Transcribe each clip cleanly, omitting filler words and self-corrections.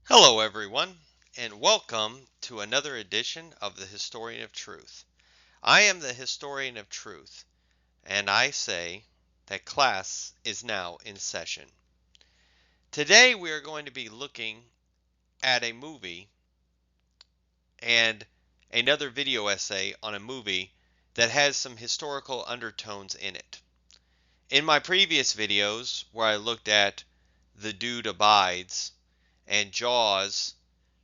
Hello, everyone, and welcome to another edition of the Historian of Truth. I am the Historian of Truth, and I say that class is now in session. Today, we are going to be looking at a movie and another video essay on a movie that has some historical undertones in it. In my previous videos, where I looked at The Dude Abides and Jaws,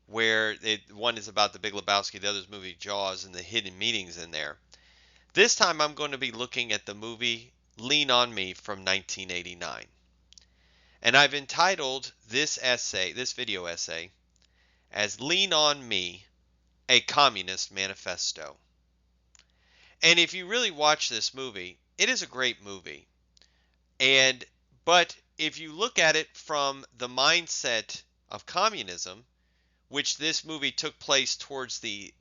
where one is about the Big Lebowski, the other's movie Jaws, and the hidden meanings in there. This time I'm going to be looking at the movie Lean on Me from 1989. And I've entitled this video essay, as Lean on Me, a Communist Manifesto. And if you really watch this movie, it is a great movie. And but if you look at it from the mindset of communism, which this movie took place towards the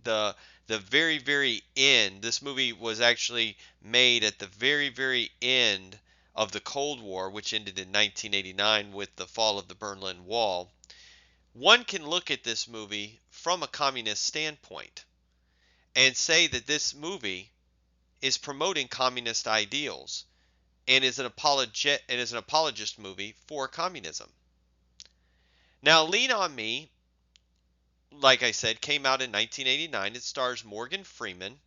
very end. This movie was actually made at the very end of the Cold War, which ended in 1989 with the fall of the Berlin Wall. One can look at this movie from a communist standpoint and say that this movie is promoting communist ideals and is an apologist movie for communism. Now, Lean on Me, like I said, came out in 1989. It stars Morgan Freeman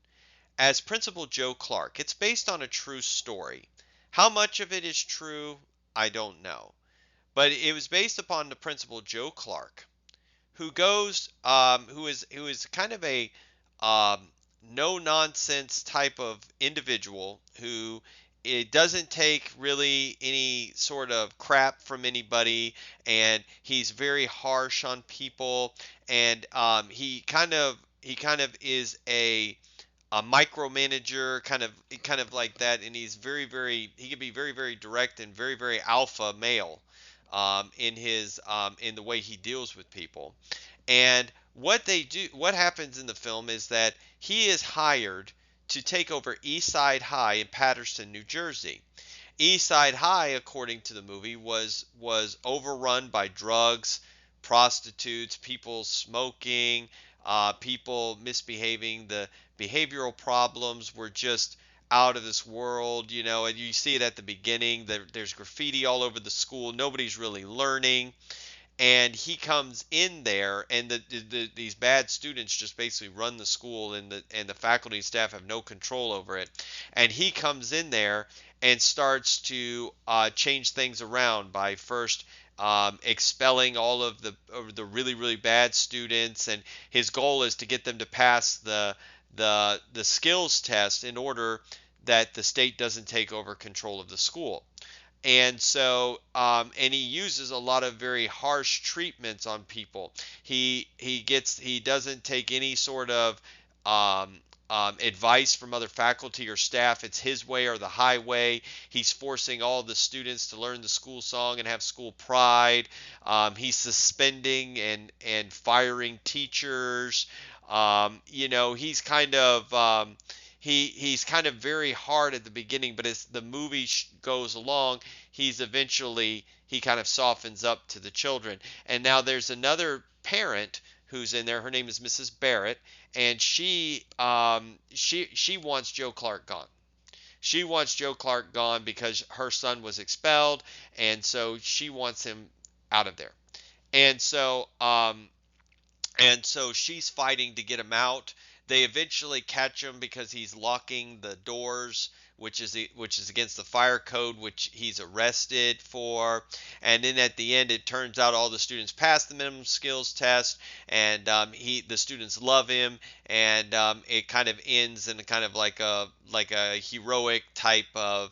as Principal Joe Clark. It's based on a true story. How much of it is true, I don't know. But it was based upon the Principal Joe Clark, who is kind of a um, no nonsense type of individual who it doesn't take really any sort of crap from anybody, and he's very harsh on people, and he kind of is a micromanager, kind of like that, and he's he can be very direct and very alpha male in the way he deals with people. And what happens in the film is that he is hired to take over East Side High in Paterson, New Jersey. East Side High, according to the movie, was overrun by drugs, prostitutes, people smoking, people misbehaving. The behavioral problems were just out of this world, and you see it at the beginning. There's graffiti all over the school. Nobody's really learning, and he comes in there, and these bad students just basically run the school, and the faculty and staff have no control over it. And he comes in there and starts to change things around by first expelling all of the really bad students, and his goal is to get them to pass the skills test in order that the state doesn't take over control of the school. And so and he uses a lot of very harsh treatments on people. He doesn't take any sort of advice from other faculty or staff. It's his way or the highway. He's forcing all the students to learn the school song and have school pride. He's suspending and firing teachers. He's kind of very hard at the beginning, but as the movie goes along, he kind of softens up to the children. And now there's another parent who's in there. Her name is Mrs. Barrett, and she wants Joe Clark gone. She wants Joe Clark gone because her son was expelled, and so she wants him out of there. And so she's fighting to get him out. They eventually catch him because he's locking the doors, which is against the fire code, which he's arrested for. And then at the end, it turns out all the students pass the minimum skills test, and the students love him, and it kind of ends in a kind of like a heroic type of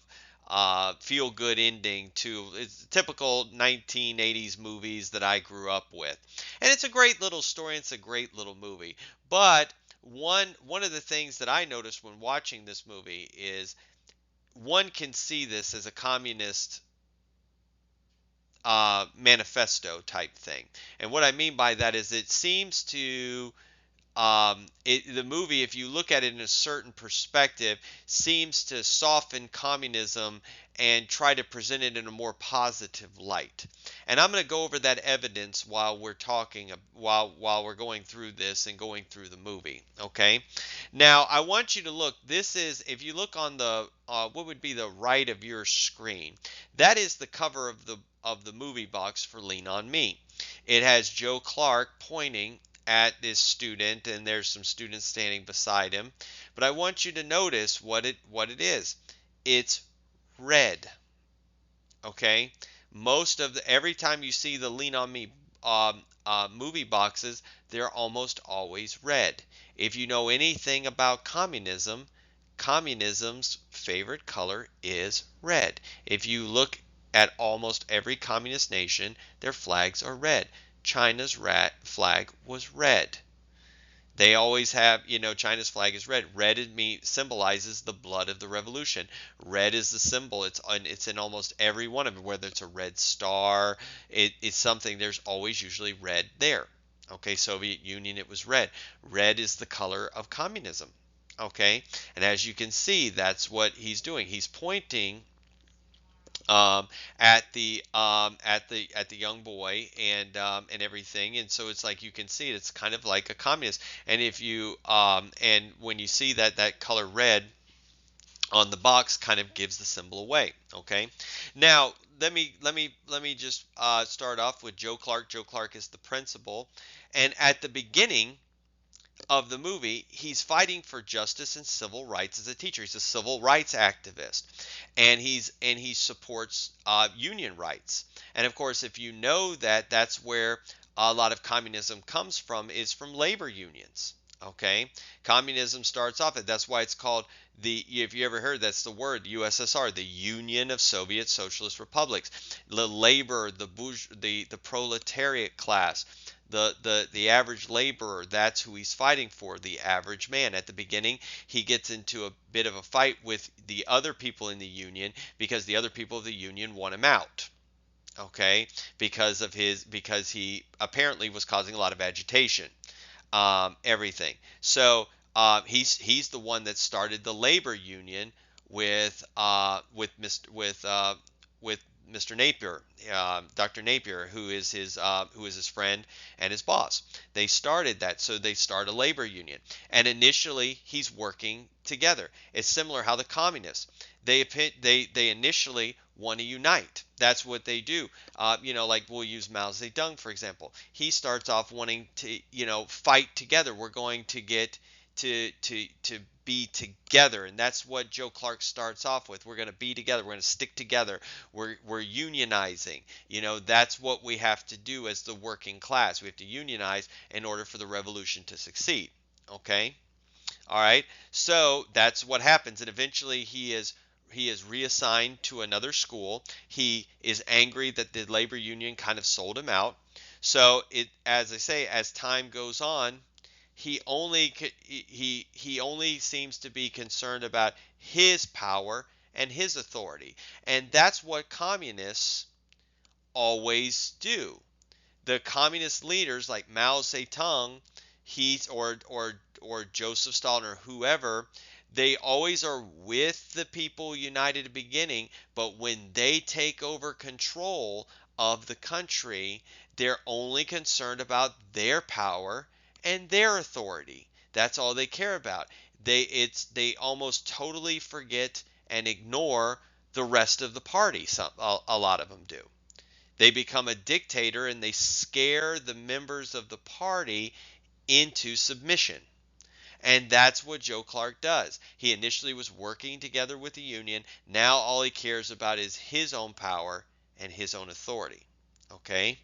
feel good ending to it's typical 1980s movies that I grew up with. And it's a great little story, it's a great little movie. But one of the things that I noticed when watching this movie is one can see this as a communist manifesto type thing. And what I mean by that is it seems to the movie, if you look at it in a certain perspective, seems to soften communism and try to present it in a more positive light. And I'm going to go over that evidence while we're talking, while we're going through this and going through the movie. Okay. Now I want you to look. This is, if you look on the what would be the right of your screen, that is the cover of the movie box for Lean on Me. It has Joe Clark pointing at this student, and there's some students standing beside him. But I want you to notice what it is. It's red. Okay. Most of the Every time you see the Lean on Me movie boxes, they're almost always red. If you know anything about communism, communism's favorite color is red. If you look at almost every communist nation, their flags are red. China's flag was red. They always have, China's flag is red. Red symbolizes the blood of the revolution. Red is the symbol. It's in almost every one of them, whether it's a red star, it's something, there's always usually red there. Okay, Soviet Union, it was red. Red is the color of communism. Okay, and as you can see, that's what he's doing. He's pointing at the young boy and everything, and so it's like you can see it's kind of like a communist. And if you and when you see that color red on the box, kind of gives the symbol away. Okay, now let me just start off with Joe Clark. Joe Clark is the principal, and at the beginning of the movie, he's fighting for justice and civil rights as a teacher. He's a civil rights activist, and he supports union rights. And of course, if you know that, that's where a lot of communism comes from, is from labor unions. Okay, communism starts off. That's why it's called if you ever heard, that's the word, USSR, the Union of Soviet Socialist Republics. The labor, the proletariat class, the average laborer, that's who he's fighting for, the average man. At the beginning, he gets into a bit of a fight with the other people in the union because the other people of the union want him out. Okay, because he apparently was causing a lot of agitation, everything. So he's the one that started the labor union with Mr. Napier, Dr. Napier, who is his friend and his boss. They started that, so they start a labor union, and initially he's working together. It's similar how the communists, they initially want to unite. That's what they do. Like we'll use Mao Zedong for example. He starts off wanting to, fight together. We're going to get to be together, and that's what Joe Clark starts off with. We're going to be together. We're going to stick together. We're unionizing. That's what we have to do as the working class. We have to unionize in order for the revolution to succeed. Okay. All right. So that's what happens, and eventually he is reassigned to another school. He is angry that the labor union kind of sold him out. So as I say, as time goes on, he only seems to be concerned about his power and his authority, and that's what communists always do. The communist leaders like Mao Zedong, he's or Joseph Stalin or whoever, they always are with the people united at the beginning, but when they take over control of the country, they're only concerned about their power and their authority. That's all they care about. They almost totally forget and ignore the rest of the party. A lot of them do. They become a dictator and they scare the members of the party into submission. And that's what Joe Clark does. He initially was working together with the union. Now all he cares about is his own power and his own authority. Okay?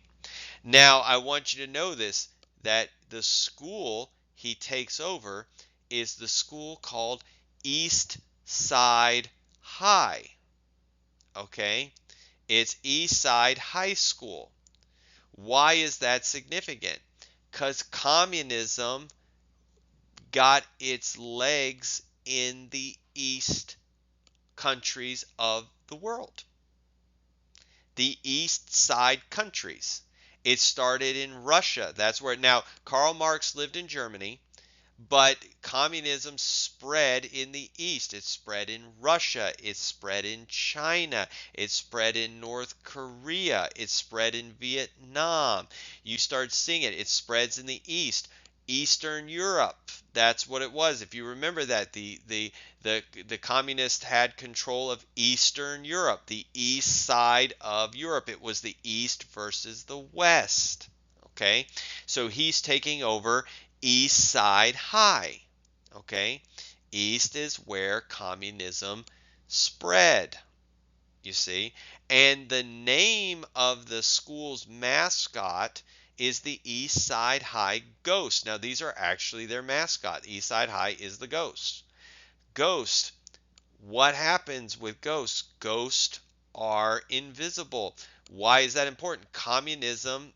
Now I want you to know this, that the school he takes over is the school called East Side High. Okay? It's East Side High School. Why is that significant? Because communism got its legs in the East countries of the world. The East Side countries. It started in Russia. That's where now Karl Marx lived in Germany. But communism spread in the East. It spread in Russia. It spread in China. It spread in North Korea. It spread in Vietnam. You start seeing it. It spreads in the East. Eastern Europe. That's what it was. If you remember that, the communists had control of Eastern Europe, the east side of Europe. It was the East versus the West. Okay? So he's taking over East Side High. Okay? East is where communism spread, you see. And the name of the school's mascot is the East Side High Ghost. Now, these are actually their mascot. East Side High is the ghost. Ghost. What happens with ghosts? Ghosts are invisible. Why is that important? Communism,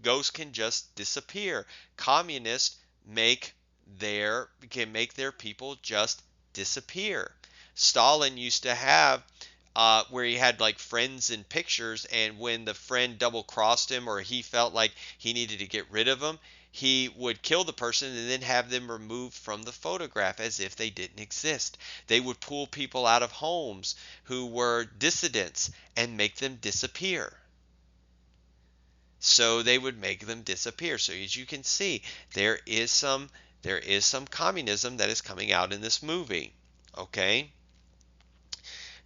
ghosts can just disappear. Communists can make their people just disappear. Stalin used to have where he had like friends in pictures, and when the friend double crossed him or he felt like he needed to get rid of him, he would kill the person and then have them removed from the photograph as if they didn't exist. They would pull people out of homes who were dissidents and make them disappear. So they would make them disappear. So as you can see, there is some communism that is coming out in this movie. Okay?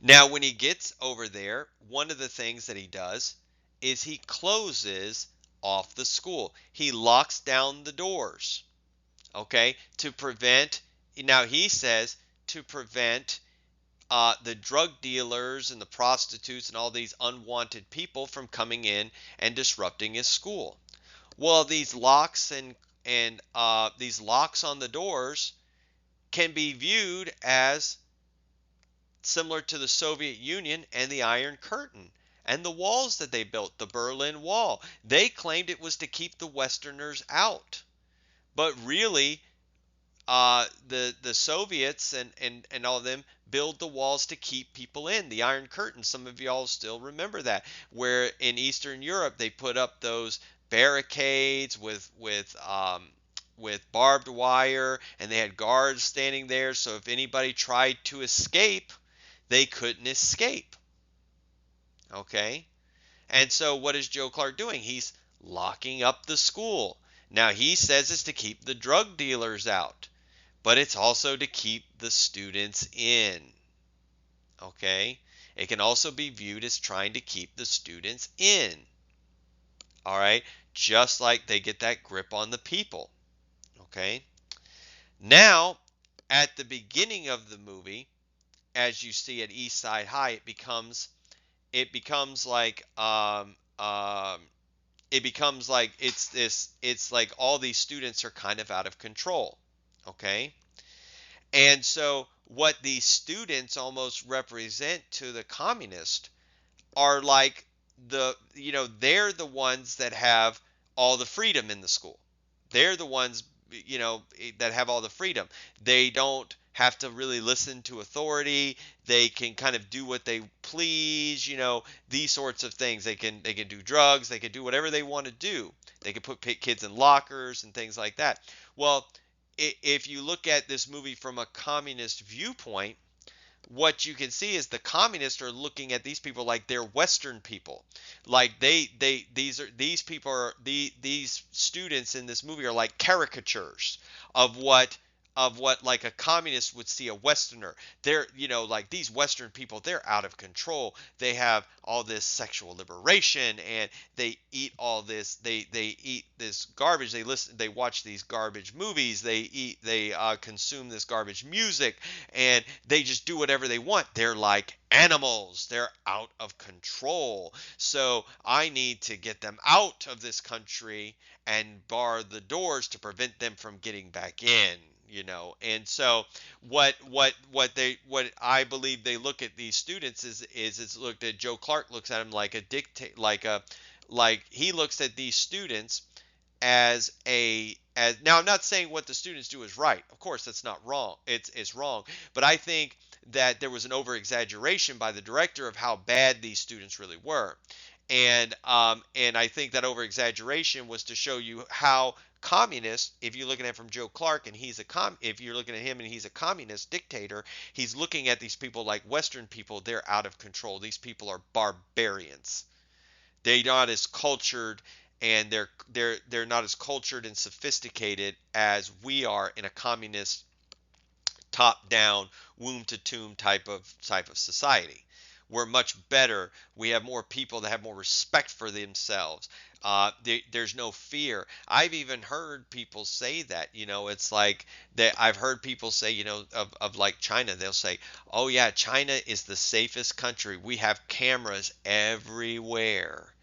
Now when he gets over there, one of the things that he does is he closes off the school. He locks down the doors. Okay? To prevent, now he says, to prevent the drug dealers and the prostitutes and all these unwanted people from coming in and disrupting his school. Well, these locks and these locks on the doors can be viewed as similar to the Soviet Union and the Iron Curtain and the walls that they built, the Berlin Wall. They claimed it was to keep the Westerners out, but really the Soviets and all of them build the walls to keep people in. The Iron Curtain, some of y'all still remember that, where in Eastern Europe they put up those barricades with barbed wire, and they had guards standing there, so if anybody tried to escape, they couldn't escape. Okay? And so what is Joe Clark doing? He's locking up the school. Now he says it's to keep the drug dealers out, but it's also to keep the students in. Okay? It can also be viewed as trying to keep the students in. All right? Just like they get that grip on the people. Okay? Now, at the beginning of the movie, as you see at East Side High, it becomes like it's like all these students are kind of out of control. Okay? And so what these students almost represent to the communist are like they're the ones that have all the freedom in the school. They're the ones that have all the freedom. They don't have to really listen to authority. They can kind of do what they please, these sorts of things. They can do drugs, they can do whatever they want to do. They can put kids in lockers and things like that. Well, if you look at this movie from a communist viewpoint, what you can see is the communists are looking at these people like they're Western people. Like these people are these students in this movie are like caricatures of what like a communist would see a Westerner. They're like these Western people, they're out of control. They have all this sexual liberation, and they eat all this. They eat this garbage. They watch these garbage movies. They consume this garbage music, and they just do whatever they want. They're like animals. They're out of control. So I need to get them out of this country and bar the doors to prevent them from getting back in. And so what I believe they look at these students is it's looked at. Joe Clark looks at them like a dictate, like he looks at these students as now. I'm not saying what the students do is right. Of course, that's not wrong. It's wrong. But I think that there was an over exaggeration by the director of how bad these students really were. And I think that over exaggeration was to show you how communist, if you're looking at it from Joe Clark and if you're looking at him and he's a communist dictator, he's looking at these people like Western people. They're out of control. These people are barbarians. They're not as cultured, and they're not as cultured and sophisticated as we are in a communist top down womb to tomb type of society. We're much better. We have more people that have more respect for themselves. There's no fear. I've even heard people say that. It's like that. I've heard people say, of like China. They'll say, "Oh yeah, China is the safest country. We have cameras everywhere."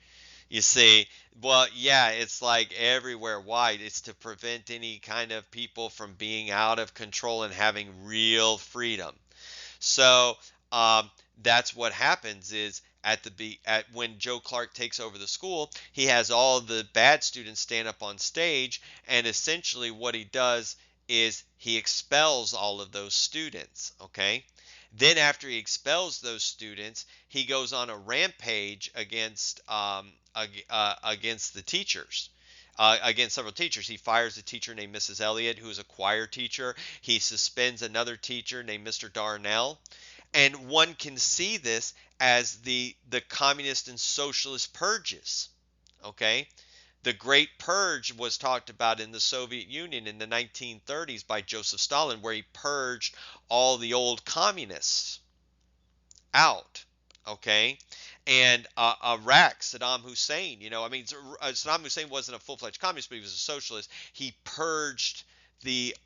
You see, well, yeah, it's like everywhere. Why? It's to prevent any kind of people from being out of control and having real freedom. So that's what happens is at when Joe Clark takes over the school, he has all the bad students stand up on stage, and essentially what he does is he expels all of those students. Okay. Then after he expels those students, he goes on a rampage against the teachers. Against several teachers. He fires a teacher named Mrs. Elliott, who is a choir teacher. He suspends another teacher named Mr. Darnell. And one can see this as the communist and socialist purges. Okay? The Great Purge was talked about in the Soviet Union in the 1930s by Joseph Stalin, where he purged all the old communists out. Okay, and Iraq, Saddam Hussein. I mean, Saddam Hussein wasn't a full-fledged communist, but he was a socialist. He purged the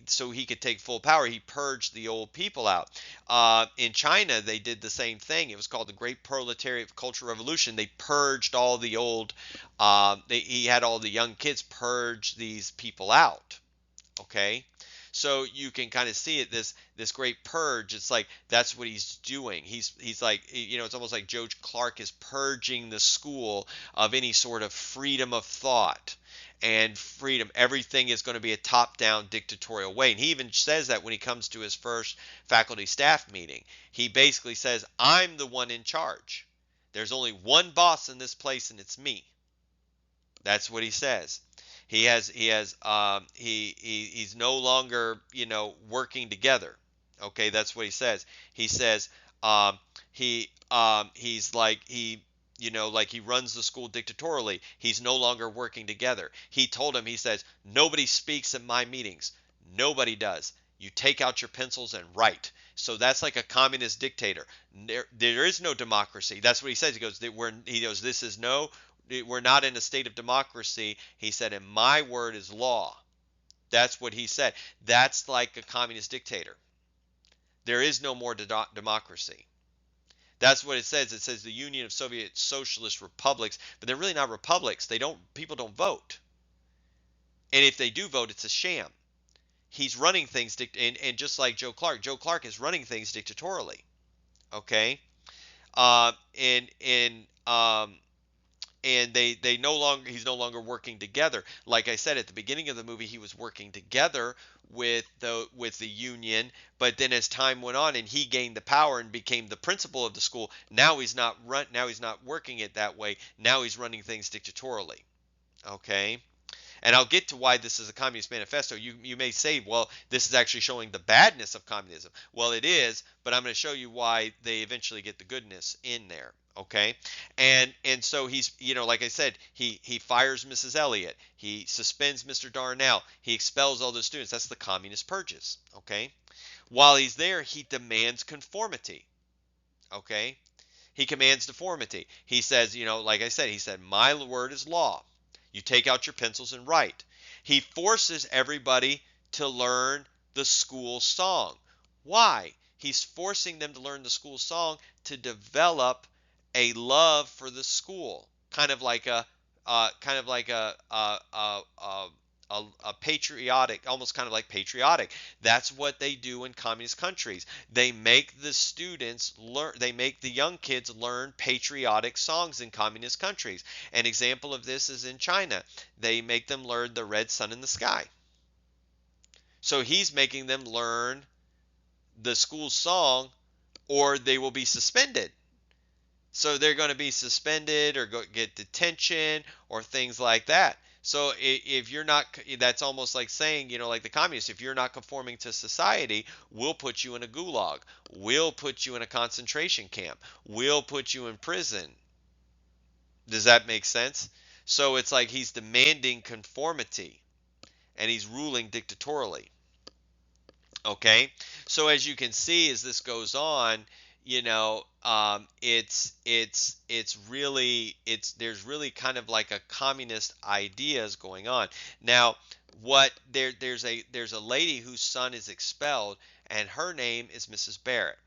so he could take full power. He purged the old people out. In China, they did the same thing. It was called the Great Proletariat Cultural Revolution. They purged all the old. He had all the young kids purge these people out. Okay, so you can kind of see it, this great purge. It's like that's what he's doing. He's like, it's almost like Joe Clark is purging the school of any sort of freedom of thought and freedom. Everything is going to be a top-down dictatorial way. And he even says that when he comes to his first faculty staff meeting. He basically says, I'm the one in charge. There's only one boss in this place, and it's me. That's what he says. He's no longer, working together. Okay, that's what he says. He says, he's like like he runs the school dictatorially. He's no longer working together. He told him, he says, nobody speaks at my meetings. Nobody does. You take out your pencils and write. So that's like a communist dictator. There is no democracy. That's what he says. He goes, this is no, we're not in a state of democracy. He said, and my word is law. That's what he said. That's like a communist dictator. There is no more democracy. That's what it says. It says the Union of Soviet Socialist Republics, but they're really not republics. People don't vote. And if they do vote, it's a sham. He's running things, and just like Joe Clark is running things dictatorially. Okay? Uh, and and um, and they no longer he's no longer working together. Like I said at the beginning of the movie, he was working together with the union, but then as time went on and he gained the power and became the principal of the school, now he's not working it that way. Now he's running things dictatorially. Okay? And I'll get to why this is a communist manifesto. You may say, well, this is actually showing the badness of communism. Well, it is, but I'm going to show you why they eventually get the goodness in there. Okay, and so he's, like I said, he fires Mrs. Elliott, he suspends Mr. Darnell, he expels all the students. That's the communist purges. Okay, while he's there, he demands conformity. Okay, he commands conformity. He says, like I said, he said, my word is law. You take out your pencils and write. He forces everybody to learn the school song. Why? He's forcing them to learn the school song to develop a love for the school, kind of like a patriotic, almost kind of like patriotic. That's what they do in communist countries. They make the students learn, they make the young kids learn patriotic songs in communist countries. An example of this is in China. They make them learn the red sun in the sky. So he's making them learn the school song or they will be suspended. So they're going to be suspended or get detention or things like that. So if you're not, that's almost like saying, like the communists, if you're not conforming to society, we'll put you in a gulag. We'll put you in a concentration camp. We'll put you in prison. Does that make sense? So it's like he's demanding conformity and he's ruling dictatorially. Okay, so as you can see, as this goes on, it's really there's really kind of like a communist ideas going on. Now, there's a lady whose son is expelled, and her name is Mrs. Barrett.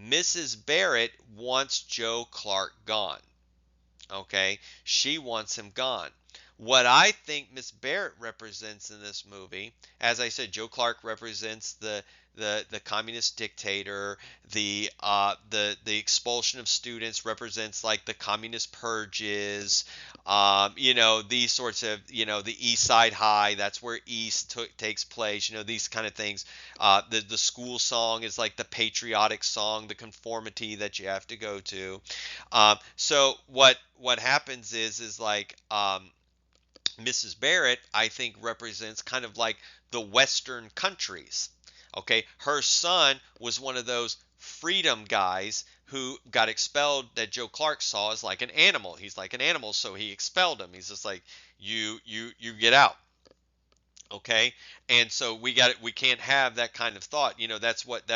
Mrs. Barrett wants Joe Clark gone. Okay, she wants him gone. What I think Miss Barrett represents in this movie, as I said, Joe Clark represents the communist dictator. The expulsion of students represents like the communist purges. These sorts of, the East Side High. That's where East takes place. These kind of things. The school song is like the patriotic song, the conformity that you have to go to. So what happens is like Mrs. Barrett, I think, represents kind of like the Western countries. Okay, her son was one of those freedom guys who got expelled that Joe Clark saw as like an animal. He's like an animal, so he expelled him. He's just like, you get out. Okay, and so we can't have that kind of thought. That's what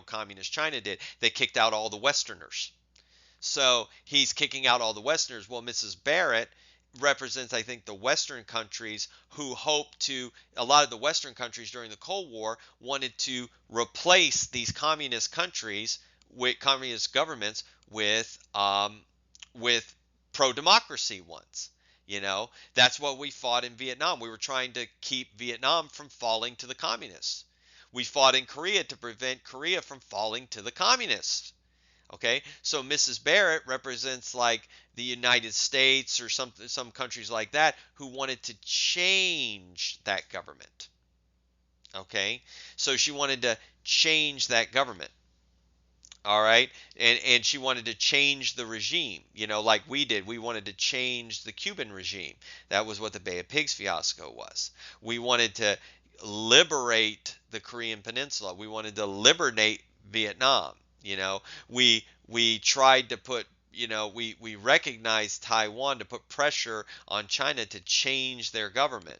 communist China did. They kicked out all the Westerners. So he's kicking out all the Westerners. Well, Mrs. Barrett represents, I think, the Western countries who hope to, a lot of the Western countries during the Cold War wanted to replace these communist countries with communist governments with pro-democracy ones. That's what we fought in Vietnam. We were trying to keep Vietnam from falling to the communists. We fought in Korea to prevent Korea from falling to the communists. Okay, so Mrs. Barrett represents like the United States or some countries like that who wanted to change that government. Okay, so she wanted to change that government. All right, and she wanted to change the regime, like we did. We wanted to change the Cuban regime. That was what the Bay of Pigs fiasco was. We wanted to liberate the Korean Peninsula. We wanted to liberate Vietnam. We tried to put, we recognized Taiwan to put pressure on China to change their government.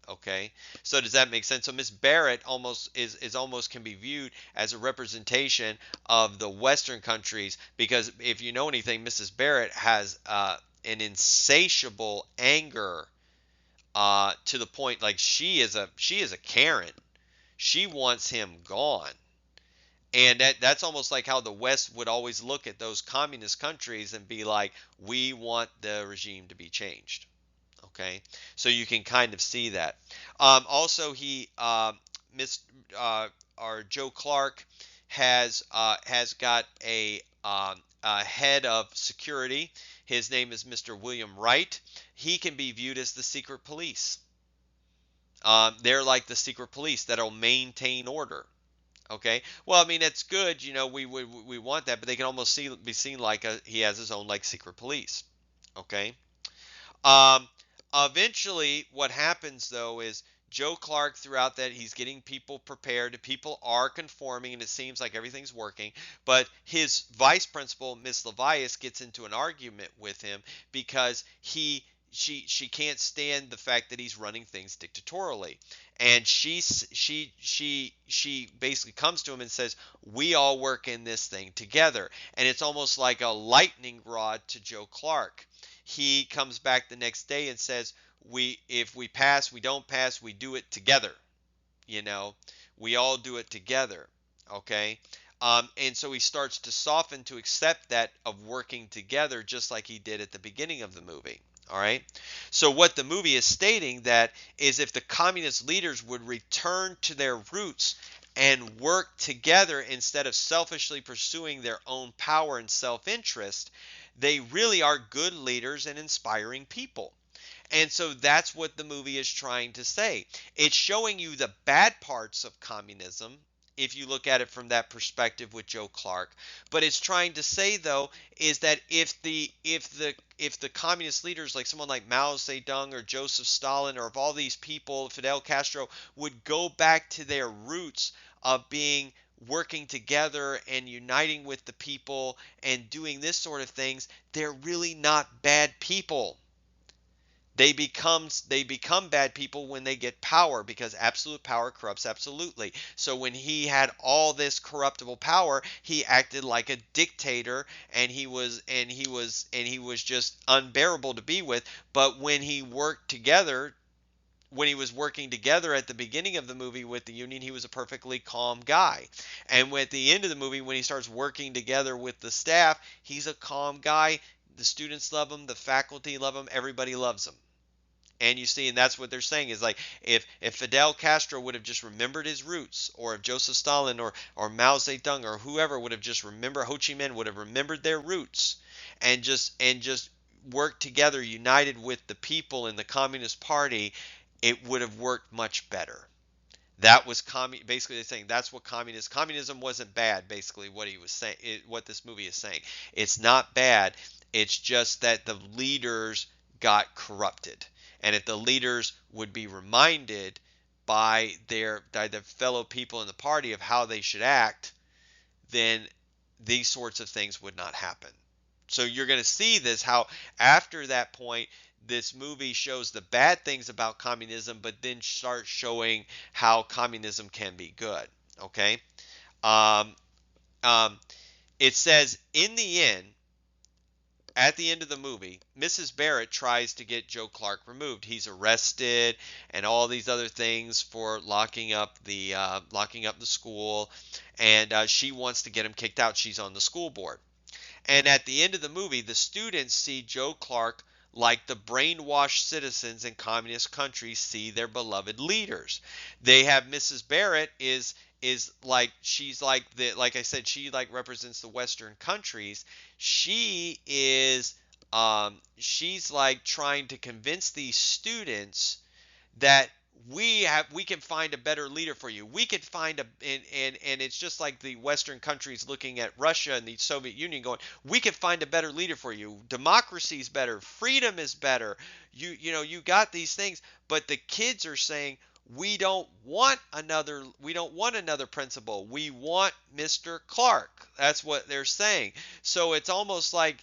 Okay, so does that make sense? So Miss Barrett almost is almost can be viewed as a representation of the Western countries, because if you know anything, Mrs. Barrett has an insatiable anger, to the point like she is a Karen. She wants him gone. And that's almost like how the West would always look at those communist countries and be like, we want the regime to be changed. Okay, so you can kind of see that. Also, he Miss our Joe Clark has got a head of security. His name is Mr. William Wright. He can be viewed as the secret police. They're like the secret police that'll maintain order. Okay. Well, I mean, it's good. We want that, but they can almost be seen like he has his own like secret police. Okay. Um, Eventually, what happens though is Joe Clark, throughout that, he's getting people prepared. People are conforming, and it seems like everything's working. But his vice principal, Miss Levias, gets into an argument with him because she can't stand the fact that he's running things dictatorially, and she basically comes to him and says, we all work in this thing together. And it's almost like a lightning rod to Joe Clark. He comes back the next day and says, if we pass, we don't pass, we do it together. you know we all do it together. Okay. And so he starts to soften to accept that of working together, just like he did at the beginning of the movie. All right. So what the movie is stating that is, if the communist leaders would return to their roots and work together instead of selfishly pursuing their own power and self-interest, they really are good leaders and inspiring people. And so that's what the movie is trying to say. It's showing you the bad parts of communism if you look at it from that perspective with Joe Clark. But it's trying to say though is that if the communist leaders like someone like Mao Zedong or Joseph Stalin or if all these people, Fidel Castro, would go back to their roots of being working together and uniting with the people and doing this sort of things, they're really not bad people. They become bad people when they get power, because absolute power corrupts absolutely. So when he had all this corruptible power, he acted like a dictator, and he was just unbearable to be with. But when he was working together at the beginning of the movie with the union, he was a perfectly calm guy. And at the end of the movie, when he starts working together with the staff, he's a calm guy. The students love him, the faculty love him, everybody loves him. And you see, and that's what they're saying is like if Fidel Castro would have just remembered his roots, or if Joseph Stalin or Mao Zedong or whoever would have just remembered, Ho Chi Minh would have remembered their roots and just worked together, united with the people in the Communist Party, it would have worked much better. That was basically they're saying that's what communism wasn't bad. Basically, what he was saying, what this movie is saying, it's not bad. It's just that the leaders got corrupted, and if the leaders would be reminded by their fellow people in the party of how they should act, then these sorts of things would not happen. So you're going to see this, how after that point this movie shows the bad things about communism, but then starts showing how communism can be good. Okay. um, um, it says in the end, at the end of the movie, Mrs. Barrett tries to get Joe Clark removed. He's arrested and all these other things for locking up the school, and she wants to get him kicked out. She's on the school board. And at the end of the movie, the students see Joe Clark like the brainwashed citizens in communist countries see their beloved leaders. They have Mrs. Barrett is like, she's like the, like I said, she like represents the Western countries. She's like trying to convince these students that we can find a better leader for you. We can find and it's just like the Western countries looking at Russia and the Soviet Union going, we can find a better leader for you. Democracy is better, freedom is better. You got these things, but the kids are saying we don't want another principal. We want Mr. Clark. That's what they're saying. So it's almost like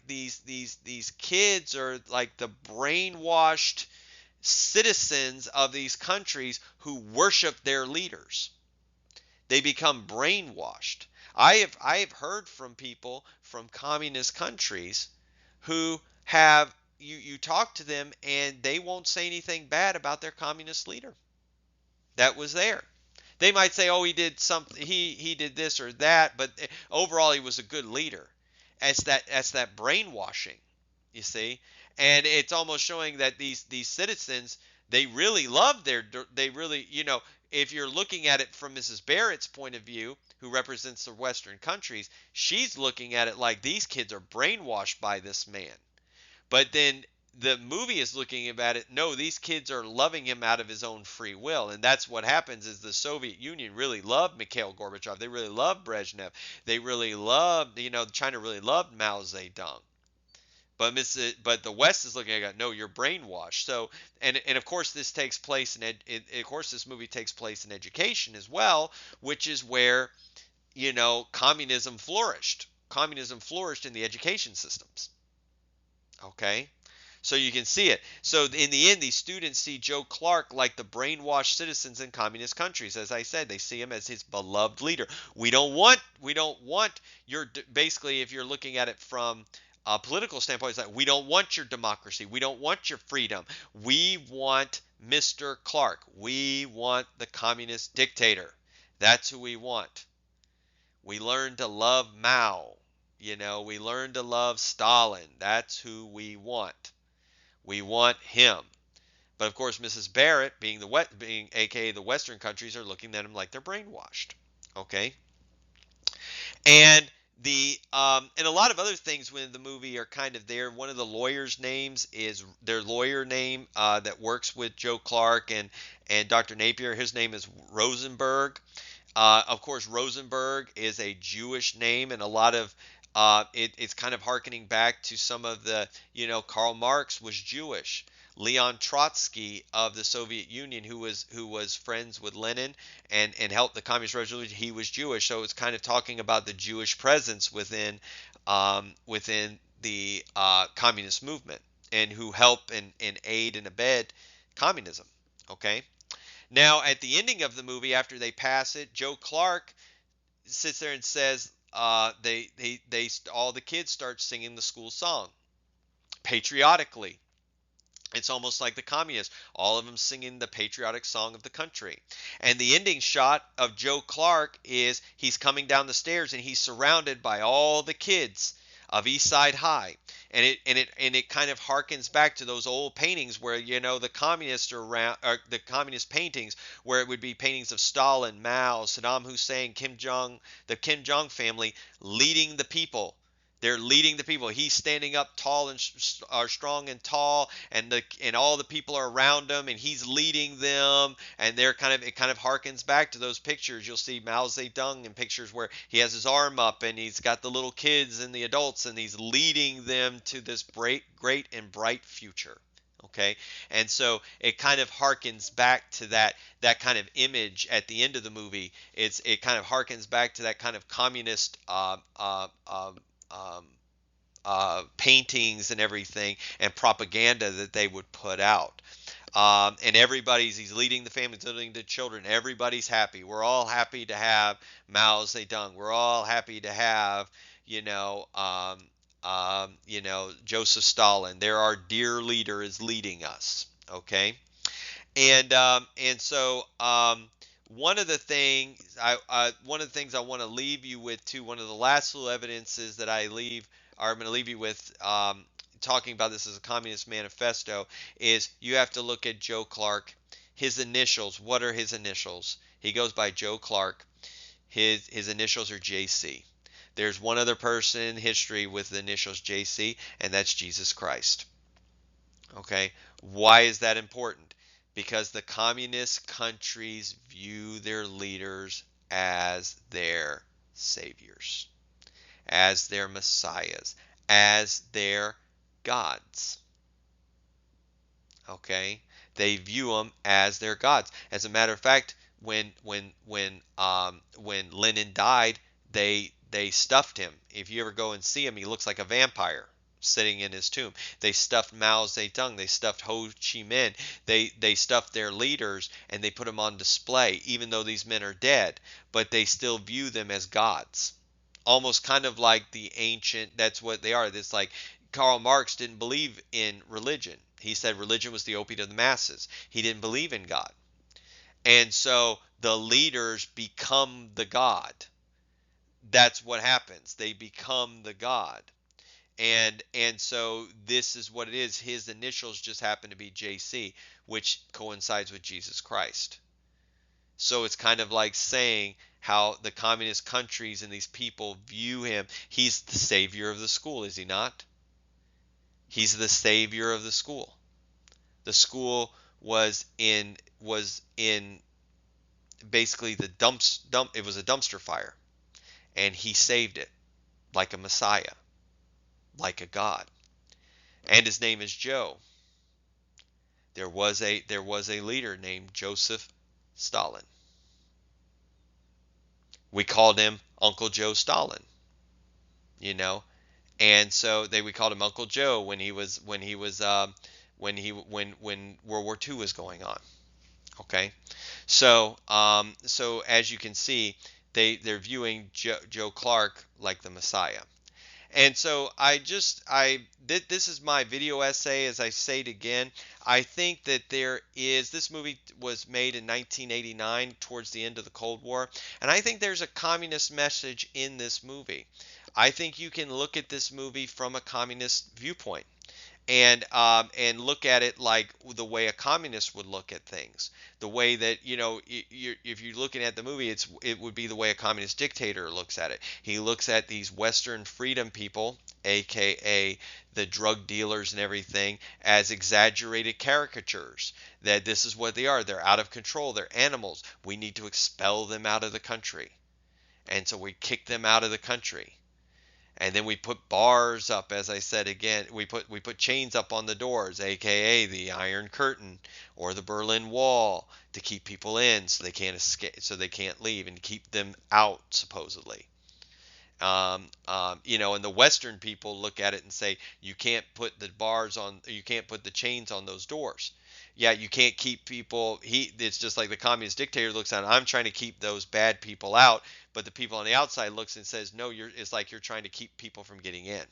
these kids are like the brainwashed citizens of these countries who worship their leaders. They become brainwashed. I have heard from people from communist countries who have you talk to them and they won't say anything bad about their communist leader that was there. They might say, "Oh, he did something. He did this or that," but overall, he was a good leader. That's that brainwashing, you see, and it's almost showing that these citizens, they really love they really, if you're looking at it from Mrs. Barrett's point of view, who represents the Western countries, she's looking at it like these kids are brainwashed by this man. But then the movie is looking at it, no, these kids are loving him out of his own free will. And that's what happens is the Soviet Union really loved Mikhail Gorbachev. They really loved Brezhnev. They really loved, China really loved Mao Zedong. But the West is looking at it, no, you're brainwashed. So, and of course this takes place of course this movie takes place in education as well, which is where, communism flourished. Communism flourished in the education systems. Okay? So you can see it. So in the end, these students see Joe Clark like the brainwashed citizens in communist countries. As I said, they see him as his beloved leader. We don't want basically, if you're looking at it from a political standpoint, it's like, we don't want your democracy. We don't want your freedom. We want Mr. Clark. We want the communist dictator. That's who we want. We learn to love Mao. We learn to love Stalin. That's who we want. We want him. But of course, Mrs. Barrett, being aka the Western countries, are looking at him like they're brainwashed. Okay, and and a lot of other things within the movie are kind of there. One of the lawyers' names is their lawyer name that works with Joe Clark and Dr. Napier. His name is Rosenberg. Of course, Rosenberg is a Jewish name, and a lot of it's kind of hearkening back to some of the, Karl Marx was Jewish. Leon Trotsky of the Soviet Union, who was friends with Lenin and helped the Communist Revolution, he was Jewish. So it's kind of talking about the Jewish presence within the communist movement, and who help and aid and abet communism. Okay. Now, at the ending of the movie, after they pass it, Joe Clark sits there and says, all the kids start singing the school song patriotically. It's almost like the communists, all of them singing the patriotic song of the country. And the ending shot of Joe Clark is he's coming down the stairs and he's surrounded by all the kids of East Side High. And it kind of harkens back to those old paintings where, the communists are around, or the communist paintings, where it would be paintings of Stalin, Mao, Saddam Hussein, the Kim Jong family leading the people. They're leading the people. He's standing up tall and strong and tall, and all the people are around him, and he's leading them. And it kind of harkens back to those pictures. You'll see Mao Zedong in pictures where he has his arm up, and he's got the little kids and the adults, and he's leading them to this great and bright future. Okay, and so it kind of harkens back to that kind of image at the end of the movie. It kind of harkens back to that kind of communist um, paintings and everything and propaganda that they would put out. And he's leading the families, leading the children. Everybody's happy. We're all happy to have Mao Zedong. We're all happy to have, Joseph Stalin. There, our dear leader is leading us. Okay. And so one of the things I want to leave you with too, one of the last little evidences that I'm going to leave you with, talking about this as a communist manifesto, is you have to look at Joe Clark. His initials. What are his initials? He goes by Joe Clark. His initials are JC. There's one other person in history with the initials JC, and that's Jesus Christ. Okay, why is that important? Because the communist countries view their leaders as their saviors, as their messiahs, as their gods. Okay, they view them as their gods. As a matter of fact, when Lenin died, they stuffed him. If you ever go and see him, he looks like a vampire sitting in his tomb. They stuffed Mao Zedong. They stuffed Ho Chi Minh. They stuffed their leaders, and they put them on display, even though these men are dead. But they still view them as gods, almost kind of like the ancient. That's what they are. It's like Karl Marx didn't believe in religion. He said religion was the opiate of the masses. He didn't believe in God, and so the leaders become the god. That's what happens. They become the god. And so this is what it is. His initials just happen to be JC, which coincides with Jesus Christ. So it's kind of like saying how the communist countries and these people view him. He's the savior of the school, is he not? He's the savior of the school. The school was in basically it was a dumpster fire, and he saved it like a messiah, like a god. And his name is Joe. There was a leader named Joseph Stalin. We called him Uncle Joe Stalin, and so we called him Uncle Joe when World War II was going on. Okay, so as you can see, they're viewing Joe Clark like the Messiah. And so this is my video essay. As I say it again, I think that this movie was made in 1989, towards the end of the Cold War, and I think there's a communist message in this movie. I think you can look at this movie from a communist viewpoint. and look at it like the way a communist would look at things. The way that, if you're looking at the movie, it would be the way a communist dictator looks at it. He looks at these Western freedom people, aka the drug dealers and everything, as exaggerated caricatures. That this is what they are. They're out of control. They're animals. We need to expel them out of the country. And so we kick them out of the country. And then we put bars up, as I said again, we put chains up on the doors, aka the Iron Curtain or the Berlin Wall, to keep people in so they can't escape, so they can't leave, and keep them out supposedly. And the Western people look at it and say, you can't put the bars on, you can't put the chains on those doors. Yeah, you can't keep people. It's just like the communist dictator looks at it. I'm trying to keep those bad people out, but the people on the outside looks and says, no, it's like you're trying to keep people from getting in.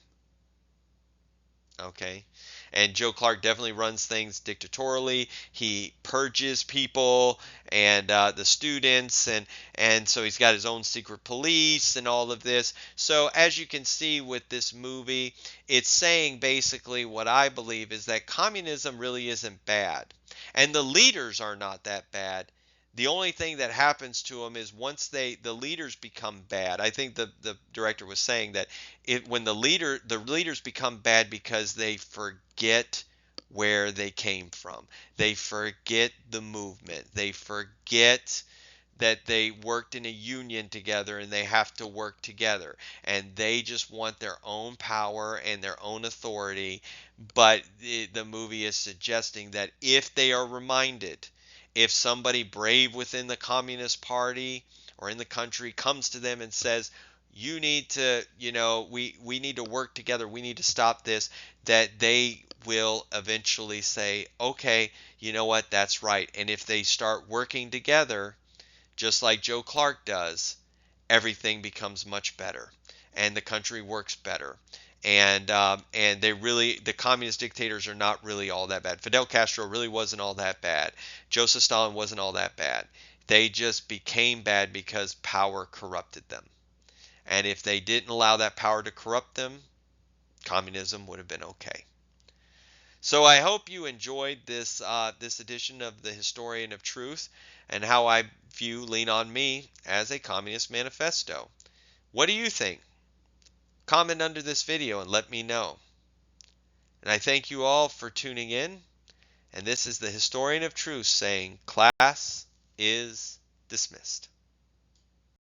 Okay. And Joe Clark definitely runs things dictatorially. He purges people and the students, and so he's got his own secret police and all of this. So as you can see with this movie, it's saying basically what I believe is that communism really isn't bad. And the leaders are not that bad. The only thing that happens to them is once the leaders become bad. I think the director was saying that when the leaders become bad because they forget where they came from. They forget the movement. They forget that they worked in a union together and they have to work together, and they just want their own power and their own authority. But the movie is suggesting that if they are reminded, if somebody brave within the Communist Party or in the country comes to them and says, you need to, we need to work together, we need to stop this, that they will eventually say, okay, you know what, that's right. And if they start working together, just like Joe Clark does, everything becomes much better, and the country works better. And the communist dictators are not really all that bad. Fidel Castro really wasn't all that bad. Joseph Stalin wasn't all that bad. They just became bad because power corrupted them. And if they didn't allow that power to corrupt them, communism would have been okay. So I hope you enjoyed this edition of the Historian of Truth and how I view Lean on Me as a communist manifesto. What do you think? Comment under this video and let me know. And I thank you all for tuning in. And this is the Historian of Truth saying, class is dismissed.